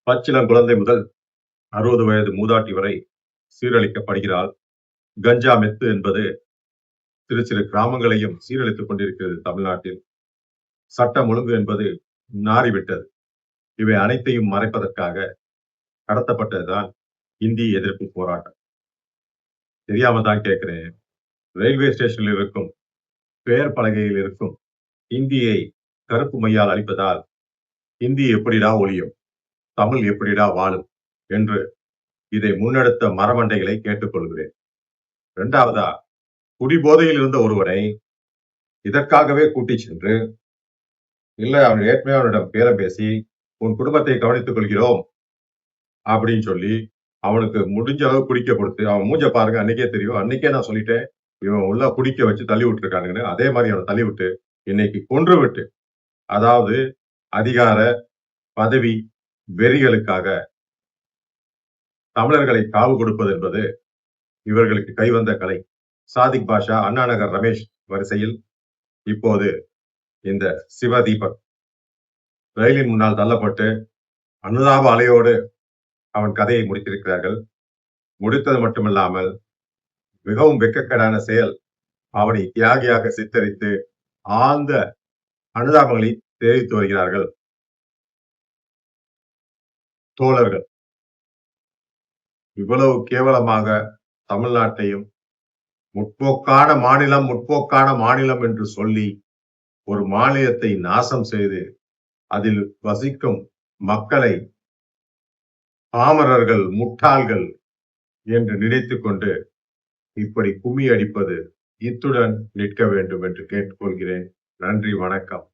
பச்சிளம் குழந்தை முதல் 60 வயது மூதாட்டி வரை சீரழிக்கப்படுகிறாள். கஞ்சா, மெத்து என்பது சிறு சிறு கிராமங்களையும் சீரழித்துக் கொண்டிருக்கிறது தமிழ்நாட்டில். சட்டம் ஒழுங்கு என்பது நாறிவிட்டது. இவை அனைத்தையும் மறைப்பதற்காக நடத்தப்பட்டதுதான் இந்தி எதிர்ப்பு போராட்டம். தெரியாம தான் கேட்கிறேன். ரயில்வே ஸ்டேஷனில் இருக்கும் பெயர் பலகையில் இருக்கும் இந்தியை கருப்பு மையால் அழிப்பதால் இந்தி எப்படிடா ஒழியும், தமிழ் எப்படிடா வாழும் என்று இதை முன்னெடுத்த மரமண்டைகளை கேட்டுக்கொள்கிறேன். இரண்டாவதா, குடிபோதையில் இருந்த ஒருவனை இதற்காகவே கூட்டிச் சென்று, இல்ல அவன் ஏற்கனவே அவனிடம் பேரம் பேசி உன் குடும்பத்தை கவனித்துக் கொள்கிறோம் அப்படின்னு சொல்லி அவனுக்கு முடிஞ்ச அளவு குடிக்க கொடுத்து, அவன் மூஞ்ச பாருங்க, அன்னைக்கே தெரியும். அன்னைக்கே நான் சொல்லிட்டேன், இவன் உள்ள குடிக்க வச்சு தள்ளி விட்டுருக்கானுங்கன்னு. அதே மாதிரி அவனை தள்ளி விட்டு இன்னைக்கு கொன்று விட்டு, அதாவது அதிகார பதவி வெறிகளுக்காக தமிழர்களை காவு கொடுப்பது என்பது இவர்களுக்கு கைவந்த கலை. சாதிக் பாஷா, அண்ணா நகர் ரமேஷ் வரிசையில் இப்போது இந்த சிவதீபக் ரயிலின் முன்னால் தள்ளப்பட்டு அனுதாப அலையோடு அவன் கதையை முடித்திருக்கிறார்கள். முடித்தது மட்டுமில்லாமல் மிகவும் வெட்கக்கேடான செயல். அவனை தியாகியாக சித்தரித்து ஆழ்ந்த அனுதாபங்களை தெரிவித்து வருகிறார்கள் தோழர்கள். இவ்வளவு கேவலமாக தமிழ்நாட்டையும் முற்போக்கான மாநிலம், முற்போக்கான மாநிலம் என்று சொல்லி ஒரு மாநிலத்தை நாசம் செய்து அதில் வசிக்கும் மக்களை பாமரர்கள், முட்டாள்கள் என்று நினைத்துக் கொண்டு இப்படி கும்மி அடிப்பது இத்துடன் நிற்க வேண்டும் என்று கேட்டுக்கொள்கிறேன். நன்றி, வணக்கம்.